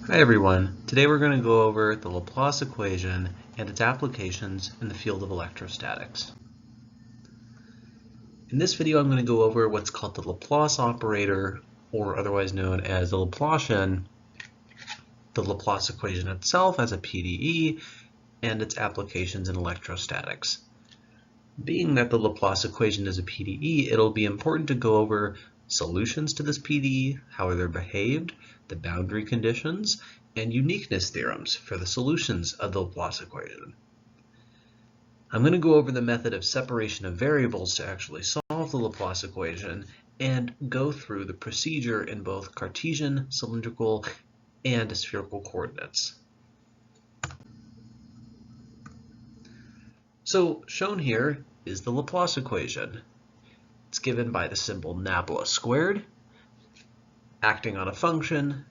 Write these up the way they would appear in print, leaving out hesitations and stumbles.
Hi everyone, today we're going to go over the Laplace equation and its applications in the field of electrostatics. In this video I'm going to go over what's called the Laplace operator, or otherwise known as the Laplacian, the Laplace equation itself as a PDE, and its applications in electrostatics. Being that the Laplace equation is a PDE, it'll be important to go over solutions to this PDE, how they're behaved, the boundary conditions, and uniqueness theorems for the solutions of the Laplace equation. I'm going to go over the method of separation of variables to actually solve the Laplace equation and go through the procedure in both Cartesian, cylindrical, and spherical coordinates. So shown here is the Laplace equation. It's given by the symbol nabla squared, acting on a function,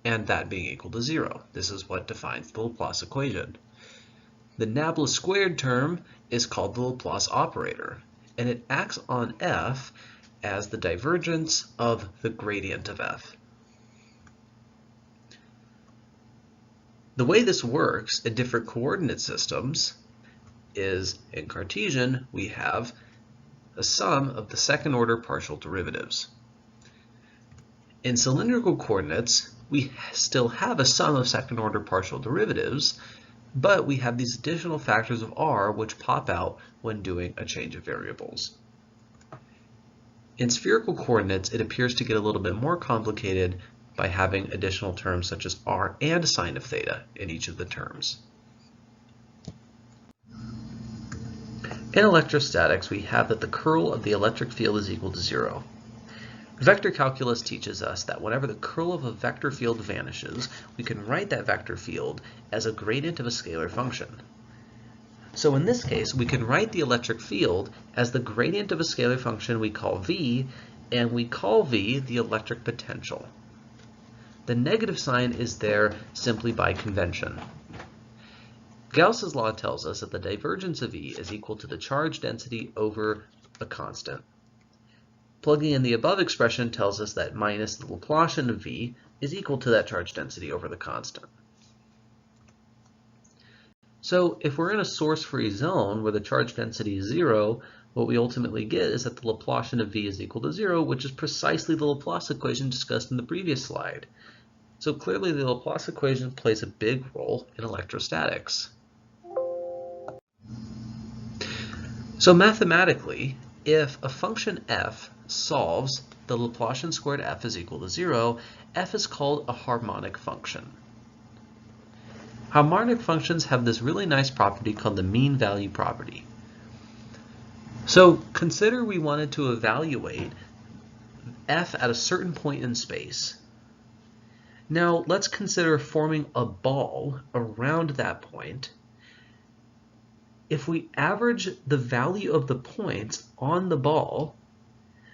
and that being equal to 0. This is what defines the Laplace equation. The nabla squared term is called the Laplace operator, and it acts on f as the divergence of the gradient of f. The way this works in different coordinate systems is in Cartesian we have a sum of the second order partial derivatives. In cylindrical coordinates, we still have a sum of second order partial derivatives, but we have these additional factors of r which pop out when doing a change of variables. In spherical coordinates, it appears to get a little bit more complicated by having additional terms such as r and sine of theta in each of the terms. In electrostatics, we have that the curl of the electric field is equal to 0. Vector calculus teaches us that whenever the curl of a vector field vanishes, we can write that vector field as a gradient of a scalar function. So in this case, we can write the electric field as the gradient of a scalar function we call V, and we call V the electric potential. The negative sign is there simply by convention. Gauss's law tells us that the divergence of E is equal to the charge density over a constant. Plugging in the above expression tells us that minus the Laplacian of V is equal to that charge density over the constant. So if we're in a source-free zone where the charge density is 0, what we ultimately get is that the Laplacian of V is equal to 0, which is precisely the Laplace equation discussed in the previous slide. So clearly the Laplace equation plays a big role in electrostatics. So mathematically, if a function f solves the Laplacian squared f is equal to 0, f is called a harmonic function. Harmonic functions have this really nice property called the mean value property. So consider we wanted to evaluate f at a certain point in space. Now let's consider forming a ball around that point. If we average the value of the points on the ball,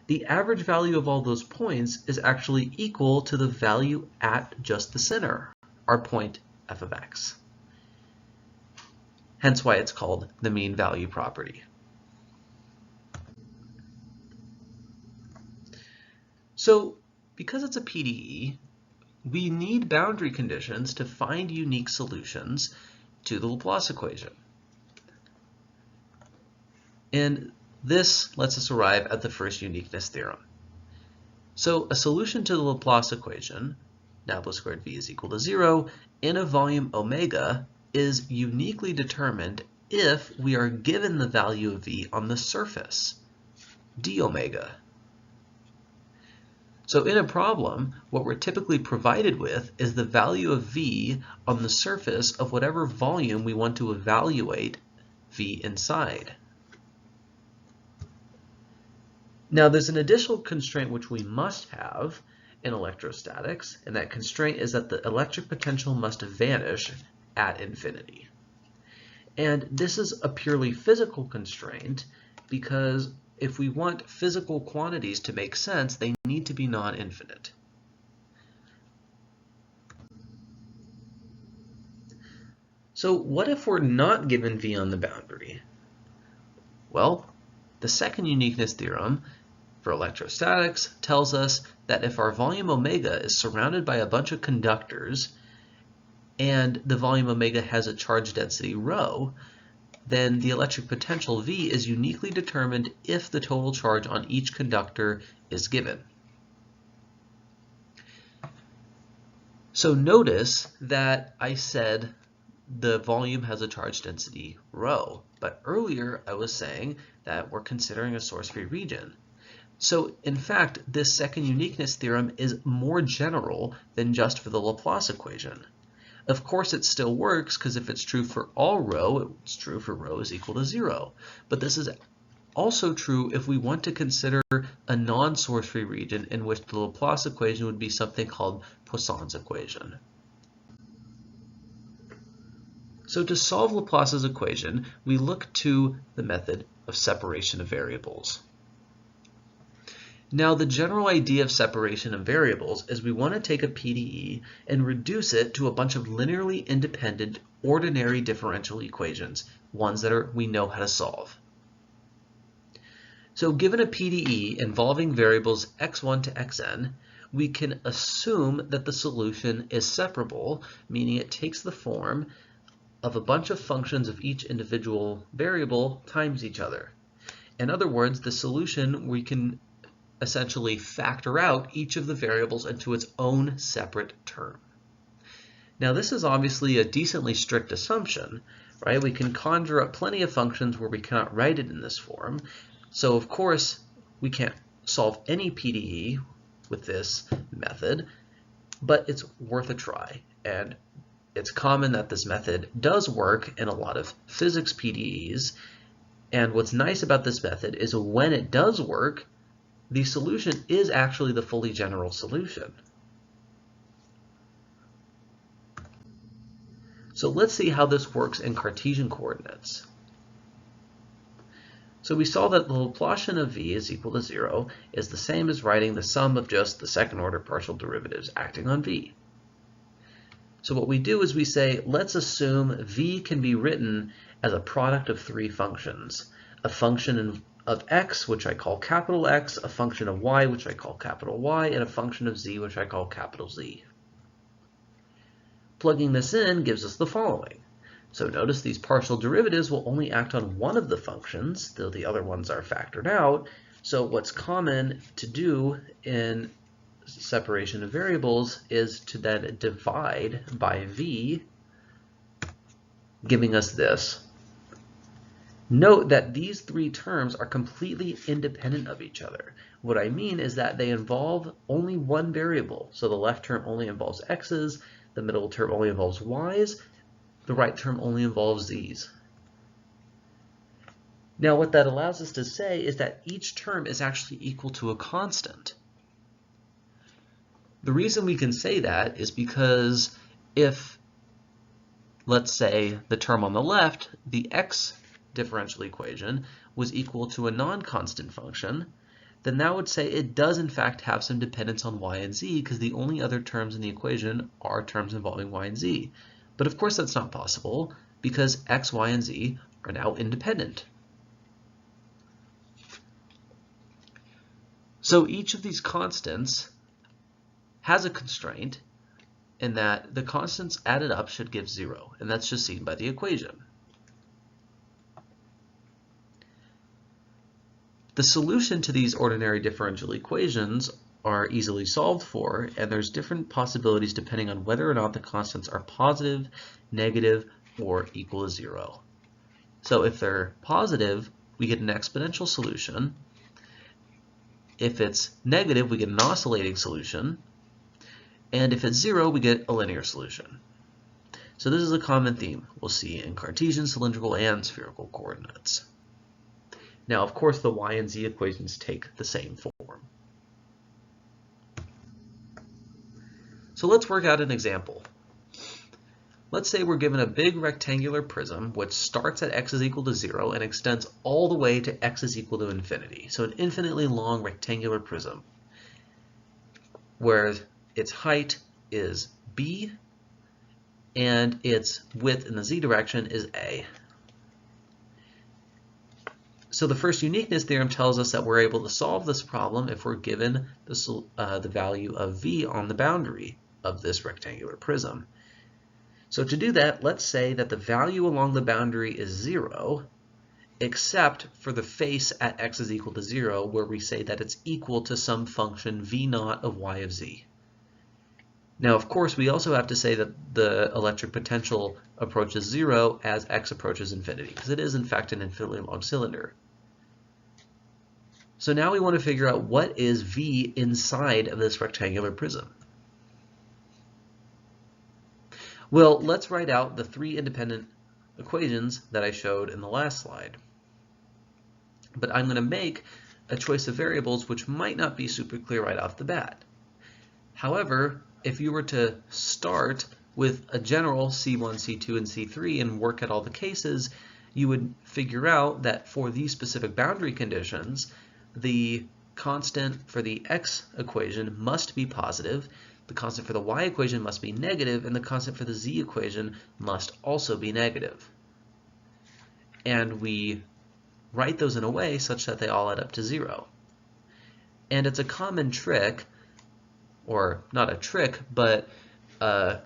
the average value of all those points is actually equal to the value at just the center, our point f of x. Hence why it's called the mean value property. So because it's a PDE, we need boundary conditions to find unique solutions to the Laplace equation. And this lets us arrive at the first uniqueness theorem. So a solution to the Laplace equation, nabla squared V is equal to 0, in a volume omega is uniquely determined if we are given the value of V on the surface, d omega. So in a problem, what we're typically provided with is the value of V on the surface of whatever volume we want to evaluate V inside. Now there's an additional constraint which we must have in electrostatics, and that constraint is that the electric potential must vanish at infinity. And this is a purely physical constraint because if we want physical quantities to make sense, they need to be non-infinite. So what if we're not given V on the boundary? Well, the second uniqueness theorem for electrostatics tells us that if our volume omega is surrounded by a bunch of conductors and the volume omega has a charge density rho, then the electric potential V is uniquely determined if the total charge on each conductor is given. So notice that I said the volume has a charge density rho, but earlier I was saying that we're considering a source-free region. So in fact, this second uniqueness theorem is more general than just for the Laplace equation. Of course, it still works because if it's true for all rho, it's true for rho is equal to 0. But this is also true if we want to consider a non-source-free region in which the Laplace equation would be something called Poisson's equation. So to solve Laplace's equation, we look to the method of separation of variables. Now, the general idea of separation of variables is we want to take a PDE and reduce it to a bunch of linearly independent ordinary differential equations, ones that we know how to solve. So given a PDE involving variables x1 to xn, we can assume that the solution is separable, meaning it takes the form of a bunch of functions of each individual variable times each other. In other words, the solution, we can essentially factor out each of the variables into its own separate term. Now this is obviously a decently strict assumption, right? We can conjure up plenty of functions where we cannot write it in this form. So of course, we can't solve any PDE with this method, but it's worth a try. And it's common that this method does work in a lot of physics PDEs. And what's nice about this method is when it does work, the solution is actually the fully general solution. So let's see how this works in Cartesian coordinates. So we saw that the Laplacian of V is equal to 0 is the same as writing the sum of just the second order partial derivatives acting on V. So what we do is we say, let's assume V can be written as a product of three functions. A function of x, which I call capital X, a function of y, which I call capital Y, and a function of z, which I call capital Z. Plugging this in gives us the following. So notice these partial derivatives will only act on one of the functions, though the other ones are factored out. So what's common to do in separation of variables is to then divide by v, giving us this. Note that these three terms are completely independent of each other. What I mean is that they involve only one variable. So the left term only involves x's, the middle term only involves y's, the right term only involves z's. Now what that allows us to say is that each term is actually equal to a constant. The reason we can say that is because if, let's say, the term on the left, the x differential equation, was equal to a non-constant function, then that would say it does in fact have some dependence on y and z because the only other terms in the equation are terms involving y and z. But of course that's not possible because x, y, and z are now independent. So each of these constants has a constraint in that the constants added up should give 0, and that's just seen by the equation. The solution to these ordinary differential equations are easily solved for, and there's different possibilities depending on whether or not the constants are positive, negative, or equal to 0. So if they're positive, we get an exponential solution. If it's negative, we get an oscillating solution. And if it's 0, we get a linear solution. So this is a common theme we'll see in Cartesian, cylindrical, and spherical coordinates. Now, of course, the y and z equations take the same form. So let's work out an example. Let's say we're given a big rectangular prism which starts at x is equal to 0 and extends all the way to x is equal to infinity. So an infinitely long rectangular prism where its height is b and its width in the z direction is a. So the first uniqueness theorem tells us that we're able to solve this problem if we're given the value of V on the boundary of this rectangular prism. So to do that, let's say that the value along the boundary is 0, except for the face at x is equal to 0, where we say that it's equal to some function v0 of y of z. Now, of course, we also have to say that the electric potential approaches 0 as x approaches infinity, because it is, in fact, an infinitely long cylinder. So now we want to figure out what is V inside of this rectangular prism. Well, let's write out the 3 independent equations that I showed in the last slide. But I'm going to make a choice of variables which might not be super clear right off the bat. However, if you were to start with a general C1, C2, and C3 and work at all the cases, you would figure out that for these specific boundary conditions, the constant for the x equation must be positive, the constant for the y equation must be negative, and the constant for the z equation must also be negative. And we write those in a way such that they all add up to 0. And it's a common trick, or not a trick, but a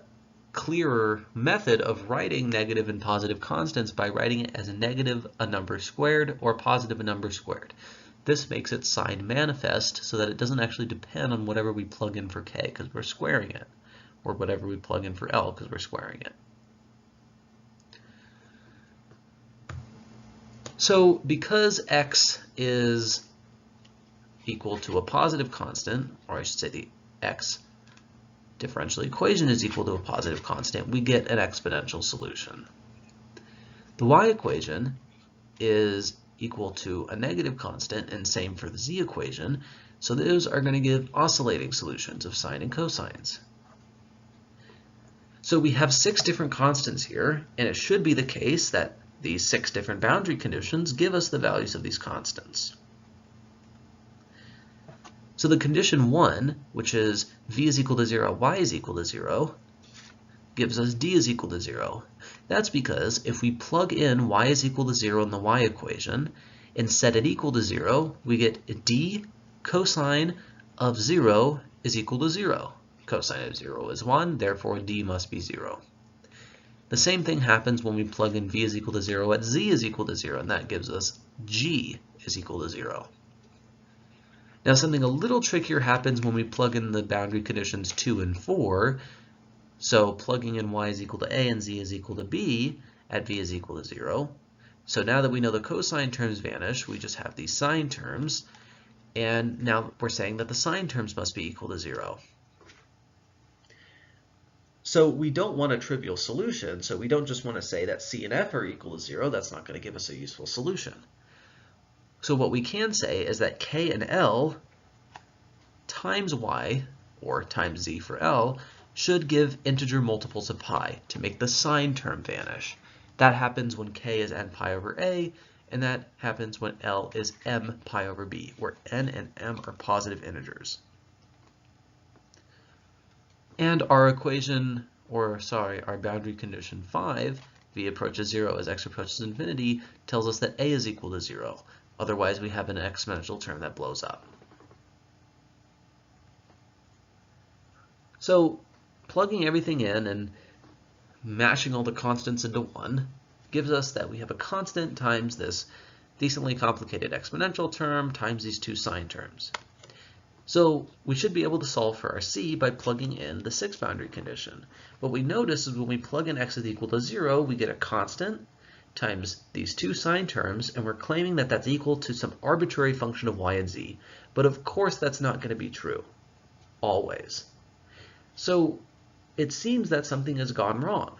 clearer method of writing negative and positive constants by writing it as a negative a number squared or positive a number squared. This makes it sign manifest so that it doesn't actually depend on whatever we plug in for k because we're squaring it, or whatever we plug in for L because we're squaring it. So because x is equal to a positive constant, or I should say the x differential equation is equal to a positive constant, we get an exponential solution. The y equation is equal to a negative constant, and same for the z equation, so those are going to give oscillating solutions of sine and cosines. So we have 6 different constants here, and it should be the case that these 6 different boundary conditions give us the values of these constants. So the condition 1, which is v is equal to 0, y is equal to 0, gives us d is equal to 0. That's because if we plug in y is equal to 0 in the y equation and set it equal to 0, we get d cosine of 0 is equal to 0. Cosine of 0 is 1, therefore d must be 0. The same thing happens when we plug in v is equal to 0 at z is equal to 0, and that gives us g is equal to 0. Now something a little trickier happens when we plug in the boundary conditions 2 and 4. So plugging in y is equal to a and z is equal to b at v is equal to 0. So now that we know the cosine terms vanish, we just have these sine terms. And now we're saying that the sine terms must be equal to 0. So we don't want a trivial solution. So we don't just want to say that c and f are equal to 0. That's not going to give us a useful solution. So what we can say is that k and l times y, or times z for l, should give integer multiples of pi to make the sine term vanish. That happens when k is n pi over a, and that happens when l is m pi over b, where n and m are positive integers. And our equation, or sorry, our boundary condition 5, v approaches 0 as x approaches infinity, tells us that a is equal to 0. Otherwise, we have an exponential term that blows up. So plugging everything in and mashing all the constants into 1 gives us that we have a constant times this decently complicated exponential term times these 2 sine terms. So we should be able to solve for our c by plugging in the 6th boundary condition. What we notice is when we plug in x is equal to 0, we get a constant times these 2 sine terms, and we're claiming that that's equal to some arbitrary function of y and z. But of course that's not going to be true, always. So it seems that something has gone wrong.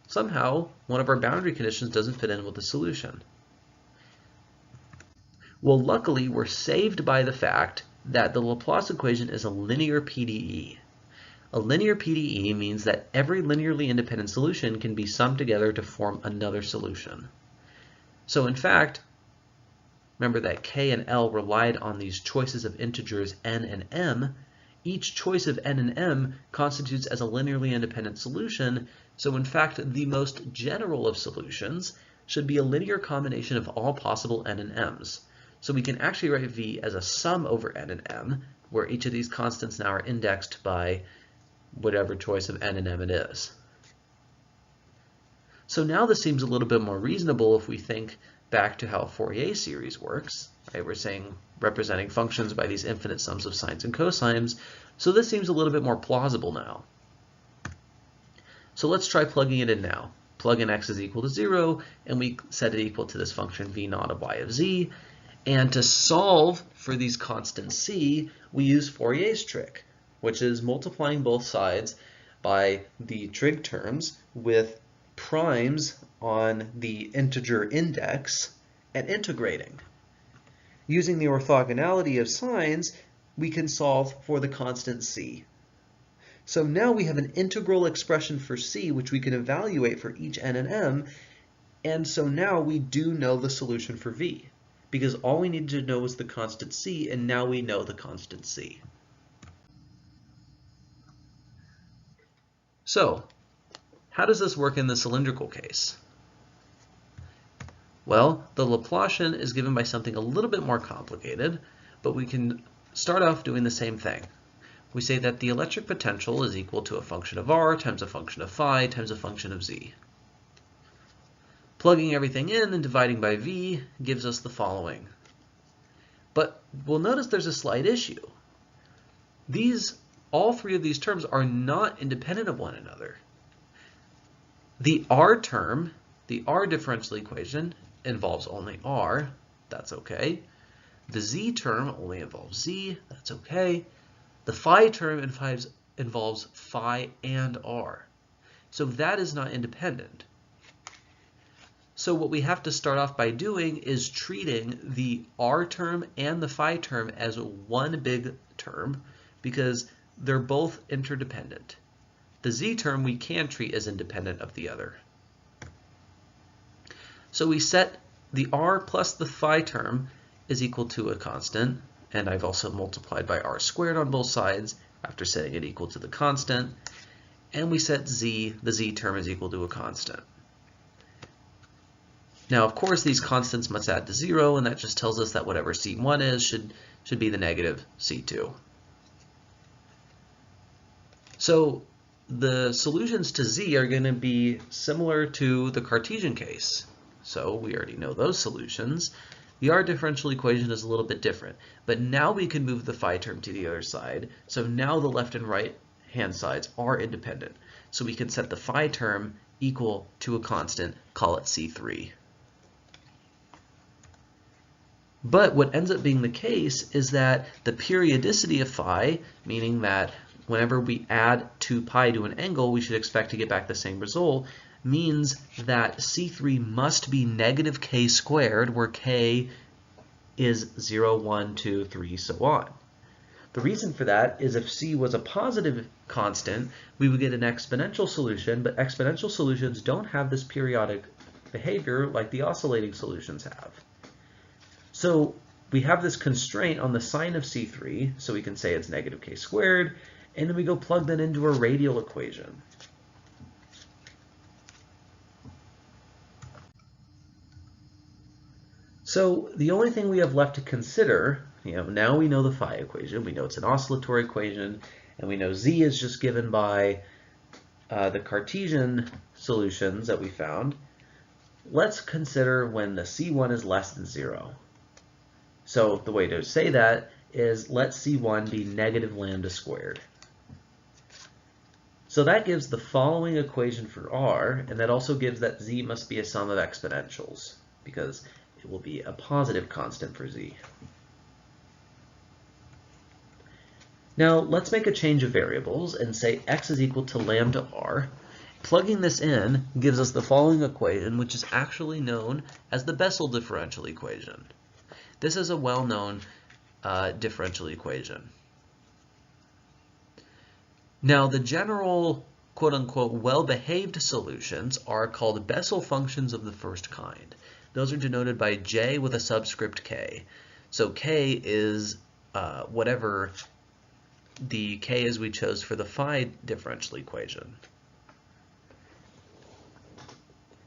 Somehow, one of our boundary conditions doesn't fit in with the solution. Well, luckily, we're saved by the fact that the Laplace equation is a linear PDE. A linear PDE means that every linearly independent solution can be summed together to form another solution. So in fact, remember that k and l relied on these choices of integers n and m. Each choice of n and m constitutes as a linearly independent solution, so in fact the most general of solutions should be a linear combination of all possible n and m's. So we can actually write v as a sum over n and m, where each of these constants now are indexed by whatever choice of n and m it is. So now this seems a little bit more reasonable if we think back to how a Fourier series works. Right? We're saying representing functions by these infinite sums of sines and cosines, so this seems a little bit more plausible now. So let's try plugging it in now. Plug in x is equal to 0, and we set it equal to this function v naught of y of z. And to solve for these constants c, we use Fourier's trick, which is multiplying both sides by the trig terms with primes on the integer index and integrating. Using the orthogonality of signs, we can solve for the constant c. So now we have an integral expression for c, which we can evaluate for each n and m, and so now we do know the solution for v, because all we needed to know was the constant c, and now we know the constant c. So, how does this work in the cylindrical case? Well, the Laplacian is given by something a little bit more complicated, but we can start off doing the same thing. We say that the electric potential is equal to a function of r times a function of phi times a function of z. Plugging everything in and dividing by v gives us the following. But we'll notice there's a slight issue. All three of these terms are not independent of one another. The r term, the r differential equation, involves only r, that's okay. The z term only involves z, that's okay. The phi term involves phi and r. So that is not independent. So what we have to start off by doing is treating the r term and the phi term as one big term because they're both interdependent. The z term we can treat as independent of the other. So we set the r plus the phi term is equal to a constant, and I've also multiplied by r squared on both sides after setting it equal to the constant, and we set the z term is equal to a constant. Now, of course, these constants must add to 0, and that just tells us that whatever c1 is should be the negative c2. So the solutions to z are going to be similar to the Cartesian case. So we already know those solutions. The r differential equation is a little bit different, but now we can move the phi term to the other side. So now the left and right hand sides are independent. So we can set the phi term equal to a constant, call it c3. But what ends up being the case is that the periodicity of phi, meaning that whenever we add 2 pi to an angle, we should expect to get back the same result, means that c3 must be negative k squared, where k is 0, 1, 2, 3, so on. The reason for that is if c was a positive constant, we would get an exponential solution, but exponential solutions don't have this periodic behavior like the oscillating solutions have. So we have this constraint on the sign of c3, so we can say it's negative k squared, and then we go plug that into a radial equation. So the only thing we have left to consider, now we know the phi equation, we know it's an oscillatory equation, and we know z is just given by the Cartesian solutions that we found. Let's consider when the c1 is less than 0. So the way to say that is let c1 be negative lambda squared. So that gives the following equation for r, and that also gives that z must be a sum of exponentials, because it will be a positive constant for z. Now let's make a change of variables and say x is equal to lambda r. Plugging this in gives us the following equation, which is actually known as the Bessel differential equation. This is a well-known differential equation. Now the general quote-unquote well-behaved solutions are called Bessel functions of the first kind. Those are denoted by j with a subscript k. So k is whatever the k is we chose for the phi differential equation.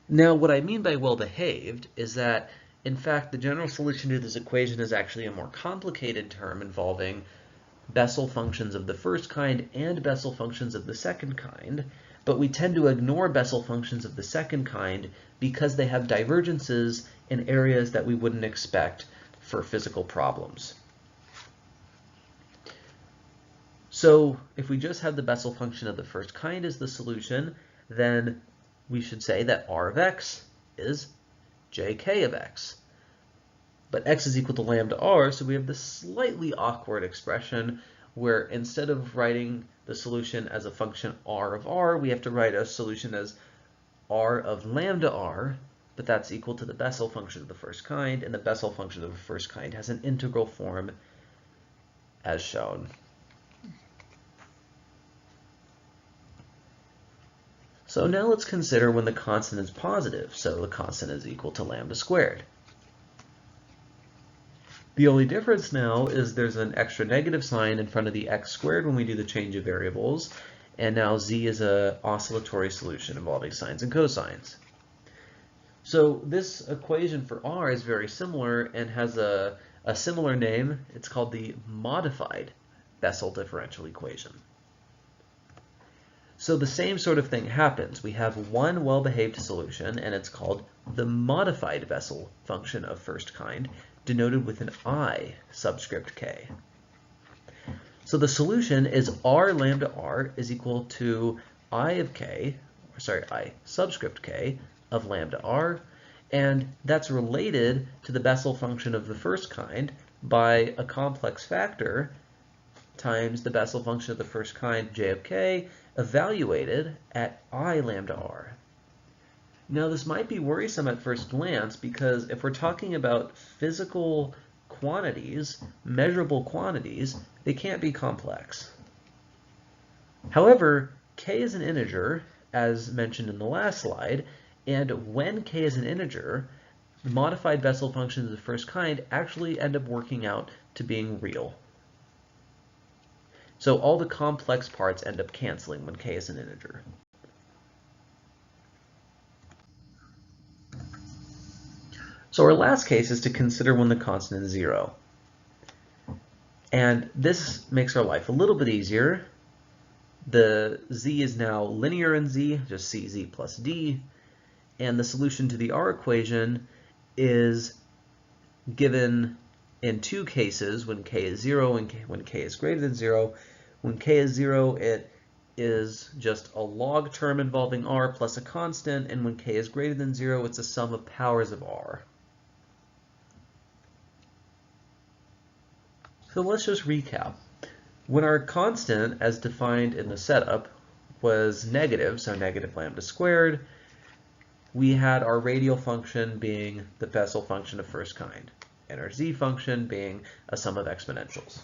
Now, what I mean by well-behaved is that, in fact, the general solution to this equation is actually a more complicated term involving Bessel functions of the first kind and Bessel functions of the second kind, but we tend to ignore Bessel functions of the second kind because they have divergences in areas that we wouldn't expect for physical problems. So if we just have the Bessel function of the first kind as the solution, then we should say that r of x is jk of x. But x is equal to lambda r, so we have this slightly awkward expression where instead of writing the solution as a function r of r, we have to write a solution as r of lambda r, but that's equal to the Bessel function of the first kind, and the Bessel function of the first kind has an integral form as shown. So now let's consider when the constant is positive, so the constant is equal to lambda squared. The only difference now is there's an extra negative sign in front of the x squared when we do the change of variables, and now z is an oscillatory solution involving sines and cosines. So this equation for r is very similar and has a similar name. It's called the modified Bessel differential equation. So the same sort of thing happens. We have one well-behaved solution, and it's called the modified Bessel function of first kind, denoted with an I subscript k. So the solution is r lambda r is equal to I subscript k of lambda r, and that's related to the Bessel function of the first kind by a complex factor times the Bessel function of the first kind j of k evaluated at I lambda r. Now this might be worrisome at first glance because if we're talking about physical quantities, measurable quantities, they can't be complex. However, k is an integer, as mentioned in the last slide, and when k is an integer, the modified Bessel functions of the first kind actually end up working out to being real. So all the complex parts end up canceling when k is an integer. So our last case is to consider when the constant is 0. And this makes our life a little bit easier. The z is now linear in z, just cz plus d. And the solution to the r equation is given in two cases, when k is 0 and when k is greater than 0. When k is 0, it is just a log term involving r plus a constant, and when k is greater than 0, it's a sum of powers of r. So let's just recap. When our constant, as defined in the setup, was negative, so negative lambda squared, we had our radial function being the Bessel function of first kind, and our z function being a sum of exponentials.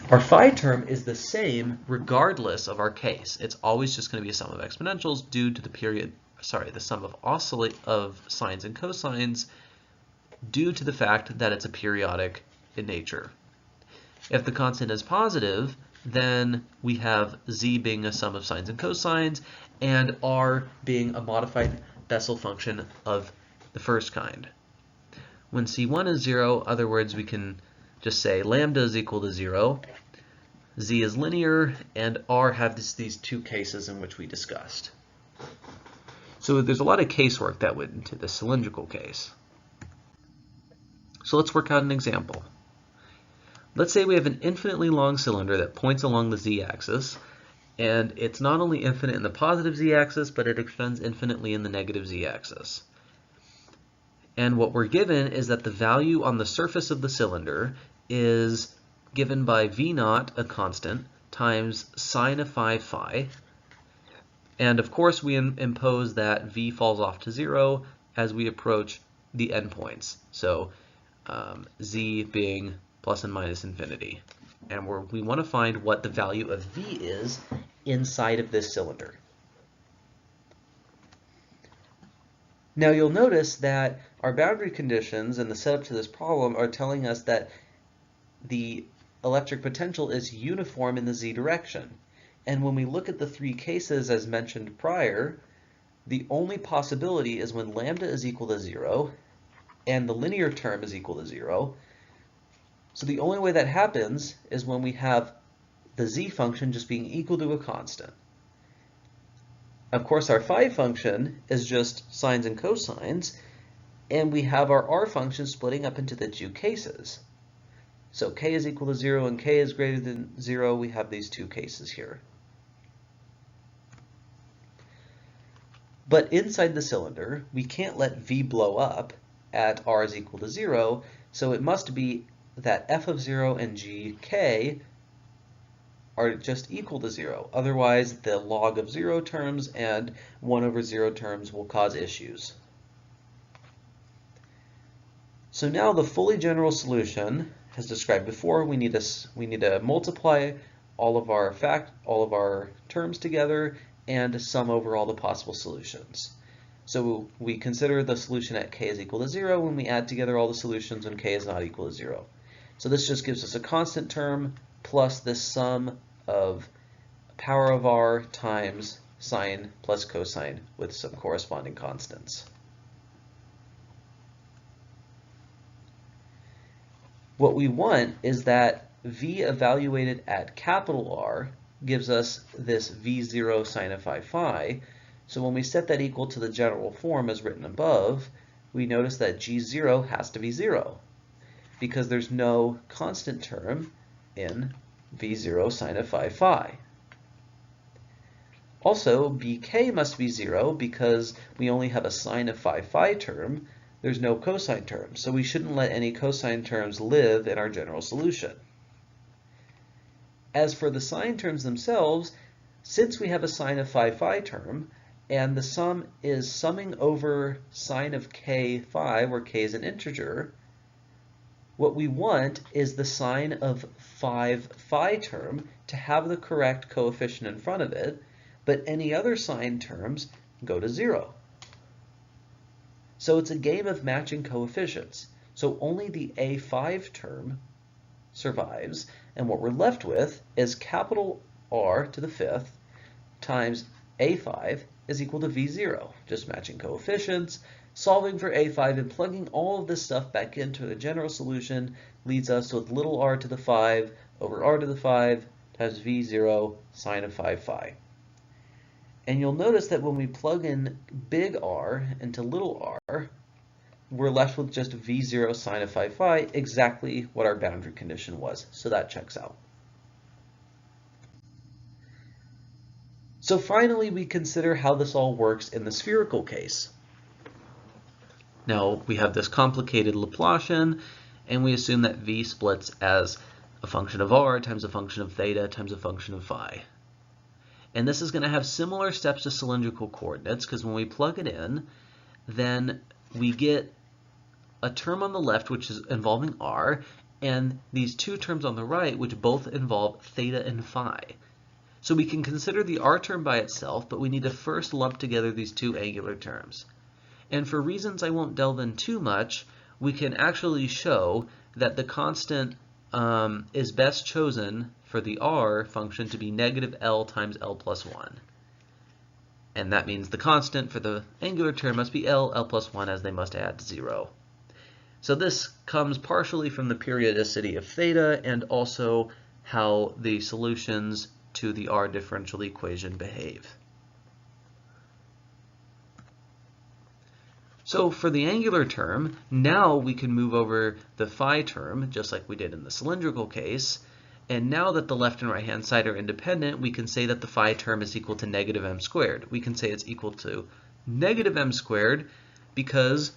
Our phi term is the same regardless of our case. It's always just going to be a sum of exponentials due to the sum of sines and cosines due to the fact that it's a periodic in nature. If the constant is positive, then we have z being a sum of sines and cosines, and r being a modified Bessel function of the first kind. When c1 is 0, in other words, we can just say lambda is equal to 0, z is linear, and r has these two cases in which we discussed. So there's a lot of casework that went into the cylindrical case. So let's work out an example. Let's say we have an infinitely long cylinder that points along the z-axis, and it's not only infinite in the positive z-axis, but it extends infinitely in the negative z-axis. And what we're given is that the value on the surface of the cylinder is given by v0, a constant, times sine of phi. And of course we impose that v falls off to 0 as we approach the endpoints. So z being plus and minus infinity. And we want to find what the value of v is inside of this cylinder. Now you'll notice that our boundary conditions and the setup to this problem are telling us that the electric potential is uniform in the z direction. And when we look at the three cases as mentioned prior, The only possibility is when lambda is equal to 0 and the linear term is equal to 0. So the only way that happens is when we have the z function just being equal to a constant. Of course, our phi function is just sines and cosines, and we have our r function splitting up into the two cases. So k is equal to 0 and k is greater than 0, we have these two cases here. But inside the cylinder, we can't let v blow up at r is equal to 0, so it must be that f of 0 and gk are just equal to 0. Otherwise, the log of 0 terms and 1 over 0 terms will cause issues. So now the fully general solution, as described before, we need to multiply all of our terms together and sum over all the possible solutions. So we consider the solution at k is equal to 0 when we add together all the solutions when k is not equal to 0. So this just gives us a constant term plus this sum of power of r times sine plus cosine with some corresponding constants. What we want is that v evaluated at capital R gives us this v0 sine of phi. So when we set that equal to the general form as written above, we notice that g0 has to be 0 because there's no constant term in v0 sine of phi. Also, bk must be 0 because we only have a sine of phi term. There's no cosine term, so we shouldn't let any cosine terms live in our general solution. As for the sine terms themselves, since we have a sine of phi term, and the sum is summing over sine of k phi, where k is an integer, what we want is the sine of phi term to have the correct coefficient in front of it, but any other sine terms go to 0. So it's a game of matching coefficients. So only the a5 term survives, and what we're left with is capital R to the 5th times a5 is equal to v0, just matching coefficients. Solving for a5 and plugging all of this stuff back into a general solution leads us with little r to the 5 over r to the 5 times v0 sine of phi. And you'll notice that when we plug in big R into little r, we're left with just v0 sine of phi, exactly what our boundary condition was. So that checks out. So finally, we consider how this all works in the spherical case. Now, we have this complicated Laplacian, and we assume that v splits as a function of r times a function of theta times a function of phi. And this is going to have similar steps to cylindrical coordinates, because when we plug it in, then we get a term on the left which is involving r, and these two terms on the right which both involve theta and phi. So we can consider the r term by itself, but we need to first lump together these two angular terms. And for reasons I won't delve in too much, we can actually show that the constant is best chosen for the r function to be negative L times L plus 1. And that means the constant for the angular term must be L plus 1, as they must add 0. So this comes partially from the periodicity of theta and also how the solutions to the r differential equation behave. So for the angular term, now we can move over the phi term, just like we did in the cylindrical case. And now that the left and right hand side are independent, we can say that the phi term is equal to negative m squared. We can say it's equal to negative m squared because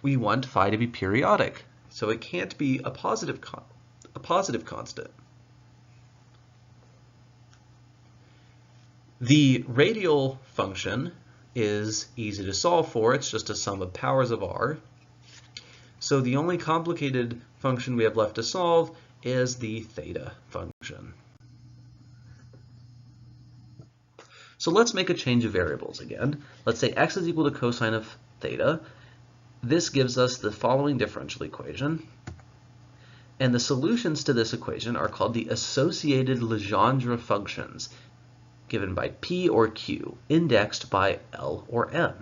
we want phi to be periodic. So it can't be a positive constant. The radial function is easy to solve for. It's just a sum of powers of r. So the only complicated function we have left to solve is the theta function. So let's make a change of variables again. Let's say x is equal to cosine of theta. This gives us the following differential equation. And the solutions to this equation are called the associated Legendre functions. given by P or Q, indexed by L or M.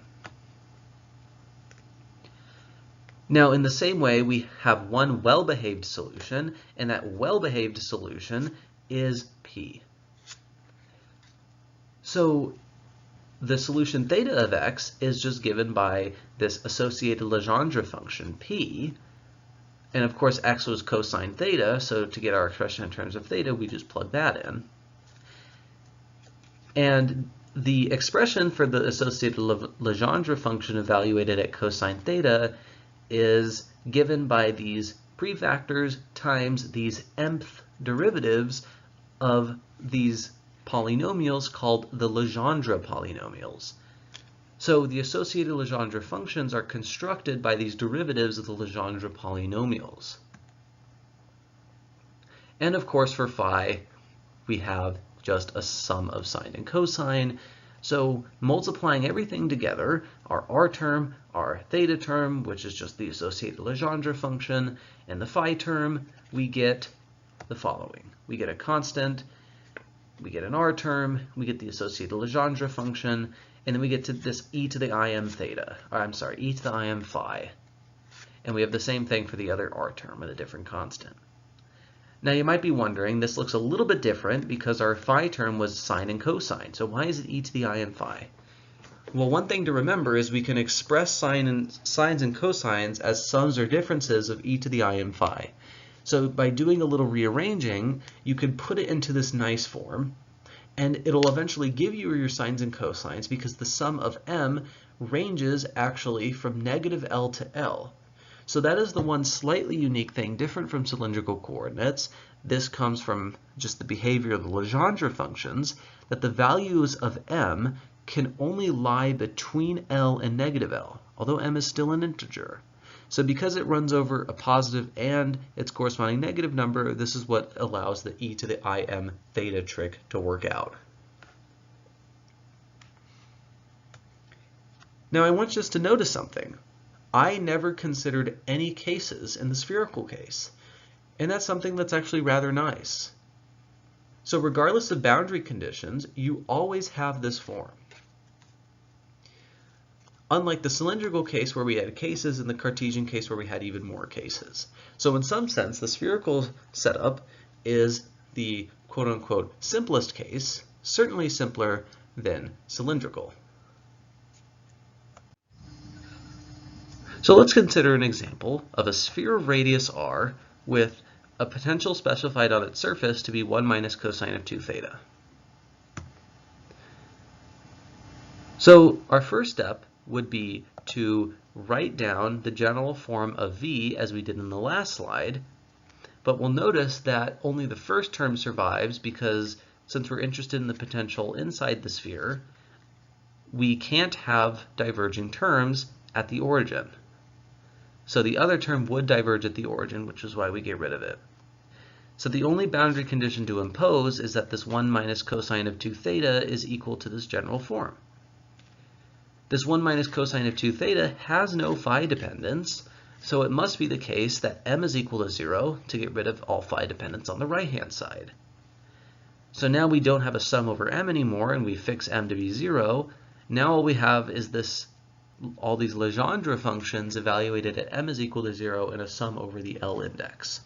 Now, in the same way, we have one well-behaved solution, and that well-behaved solution is P. So the solution theta of x is just given by this associated Legendre function, P, and of course x was cosine theta, so to get our expression in terms of theta, we just plug that in. And the expression for the associated Legendre function evaluated at cosine theta is given by these prefactors times these mth derivatives of these polynomials called the Legendre polynomials. So the associated Legendre functions are constructed by these derivatives of the Legendre polynomials. And of course for phi, we have just a sum of sine and cosine. So multiplying everything together, our r term, our theta term, which is just the associated Legendre function, and the phi term, we get the following. We get a constant, we get an r term, we get the associated Legendre function, and then we get to this e to the im theta, or I'm sorry, e to the im phi. And we have the same thing for the other r term with a different constant. Now you might be wondering, this looks a little bit different because our phi term was sine and cosine. So why is it e to the im phi? Well, one thing to remember is we can express sines and cosines as sums or differences of e to the im phi. So by doing a little rearranging, you can put it into this nice form, and it'll eventually give you your sines and cosines because the sum of m ranges actually from negative L to L. So that is the one slightly unique thing, different from cylindrical coordinates. This comes from just the behavior of the Legendre functions, that the values of m can only lie between L and negative L, although m is still an integer. So because it runs over a positive and its corresponding negative number, this is what allows the e to the im theta trick to work out. Now I want us to notice something. I never considered any cases in the spherical case, and that's something that's actually rather nice. So regardless of boundary conditions, you always have this form. Unlike the cylindrical case where we had cases and the Cartesian case where we had even more cases. So in some sense, the spherical setup is the quote-unquote simplest case, certainly simpler than cylindrical. So let's consider an example of a sphere of radius r with a potential specified on its surface to be 1 minus cosine of 2 theta. So our first step would be to write down the general form of v as we did in the last slide, but we'll notice that only the first term survives because since we're interested in the potential inside the sphere, we can't have diverging terms at the origin. So the other term would diverge at the origin, which is why we get rid of it. So the only boundary condition to impose is that this 1 minus cosine of 2 theta is equal to this general form. This 1 minus cosine of 2 theta has no phi dependence, so it must be the case that m is equal to 0 to get rid of all phi dependence on the right-hand side. So now we don't have a sum over m anymore, and we fix m to be 0. Now all we have is all these Legendre functions evaluated at m is equal to 0 and a sum over the L index.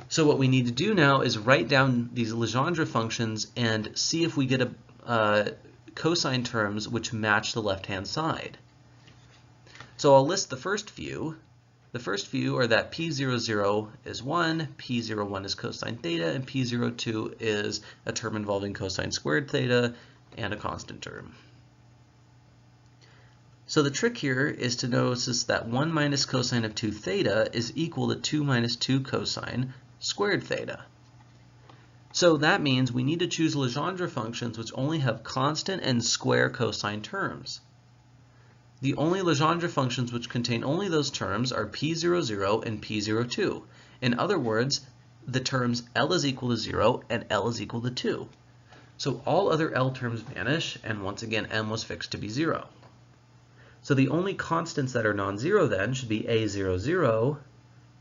So what we need to do now is write down these Legendre functions and see if we get a cosine terms which match the left-hand side. So I'll list the first few. The first few are that P00 is 1, P01 is cosine theta, and P02 is a term involving cosine squared theta and a constant term. So the trick here is to notice that 1 minus cosine of 2 theta is equal to 2 minus 2 cosine squared theta. So that means we need to choose Legendre functions which only have constant and square cosine terms. The only Legendre functions which contain only those terms are P00 and P02. In other words, the terms L is equal to 0 and L is equal to 2. So all other L terms vanish, and once again m was fixed to be 0. So the only constants that are non-zero then should be A00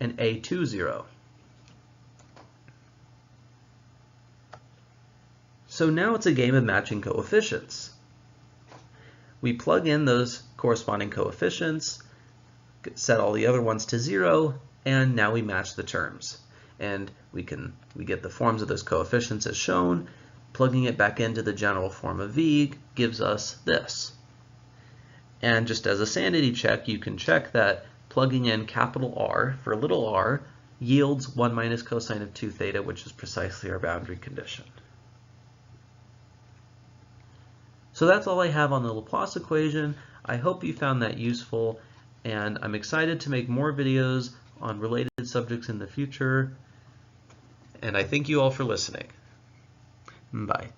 and A20. So now it's a game of matching coefficients. We plug in those corresponding coefficients, set all the other ones to 0, and now we match the terms. And we get the forms of those coefficients as shown. Plugging it back into the general form of v gives us this. And just as a sanity check, you can check that plugging in capital R for little r yields 1 minus cosine of 2 theta, which is precisely our boundary condition. So that's all I have on the Laplace equation. I hope you found that useful, and I'm excited to make more videos on related subjects in the future. And I thank you all for listening. Bye.